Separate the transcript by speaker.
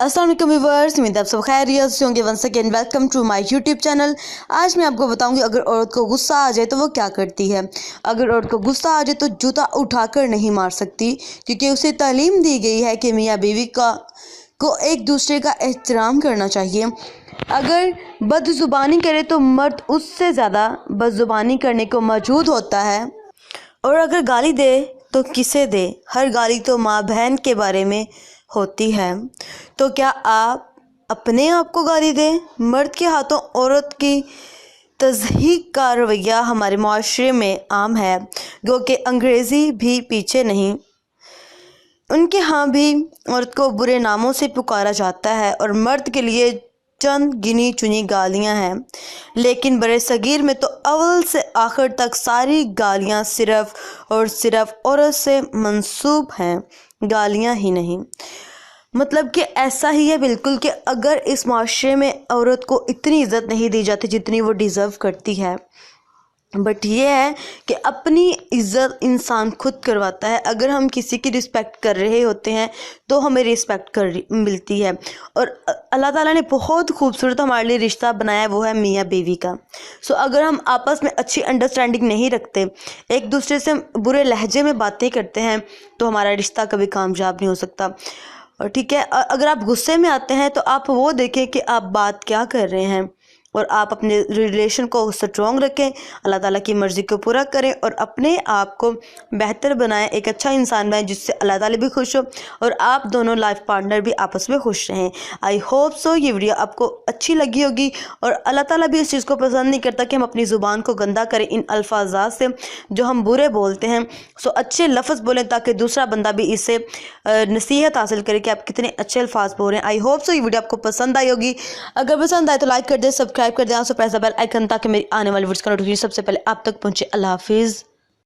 Speaker 1: अस्सलाम वालेकुम व्यूअर्स, उम्मीद है आप सब खैरियत से होंगे। Once again welcome to my YouTube channel. आज मैं आपको बताऊंगी अगर औरत को गुस्सा आ जाए तो वो क्या करती है। अगर औरत को गुस्सा आ जाए तो जूता उठाकर नहीं मार सकती, क्योंकि उसे तालीम दी गई है कि मियाँ बीवी को एक दूसरे का एहतराम करना चाहिए। अगर बदजुबानी करे तो मर्द उससे ज़्यादा बदजुबानी करने को मौजूद होता है, और अगर गाली दे तो किसे दे, हर गाली तो माँ बहन के बारे में होती है। तो क्या आप अपने आप को गाली दें? मर्द के हाथों औरत की तज़हीक का रवैया हमारे माशरे में आम है, जो कि अंग्रेज़ी भी पीछे नहीं। उनके यहाँ भी औरत को बुरे नामों से पुकारा जाता है और मर्द के लिए चंद गिनी चुनी गालियाँ हैं, लेकिन बड़े सगीर में तो अव्वल से आखिर तक सारी गालियाँ सिर्फ़ और सिर्फ औरत से मंसूब हैं। गालियाँ ही नहीं, मतलब कि ऐसा ही है बिल्कुल कि अगर इस माशरे में औरत को इतनी इज़्ज़त नहीं दी जाती जितनी वो डिज़र्व करती है। बट ये है कि अपनी इज़्ज़त इंसान खुद करवाता है। अगर हम किसी की रिस्पेक्ट कर रहे होते हैं तो हमें रिस्पेक्ट मिलती है। और अल्लाह ताला ने बहुत खूबसूरत हमारे लिए रिश्ता बनाया है, वो है मियाँ बीवी का। सो अगर हम आपस में अच्छी अंडरस्टैंडिंग नहीं रखते, एक दूसरे से बुरे लहजे में बातें करते हैं, तो हमारा रिश्ता कभी कामयाब नहीं हो सकता। और ठीक है, अगर आप गुस्से में आते हैं तो आप वो देखें कि आप बात क्या कर रहे हैं, और आप अपने रिलेशन को स्ट्रॉन्ग रखें, अल्लाह ताला की मर्ज़ी को पूरा करें और अपने आप को बेहतर बनाएं, एक अच्छा इंसान बनाएं जिससे अल्लाह ताला भी खुश हो और आप दोनों लाइफ पार्टनर भी आपस में खुश रहें। आई होप सो ये वीडियो आपको अच्छी लगी होगी, और अल्लाह ताला भी इस चीज़ को पसंद नहीं करता कि हम अपनी ज़ुबान को गंदा करें इन अल्फाजात से जो हम बुरे बोलते हैं। सो अच्छे लफ्ज़ बोलें ताकि दूसरा बंदा भी इससे नसीहत हासिल करे कि आप कितने अच्छे अल्फाज बोल रहे हैं। आई होप सो ये वीडियो आपको पसंद आई होगी। अगर पसंद आए तो लाइक कर दें, सब्सक्राइब कर दें, प्रेस द बेल आइकन ताकि मेरी आने वाली वीडियोस का नोटिफिकेशन सबसे पहले आप तक पहुंचे। अल्लाह हाफिज़।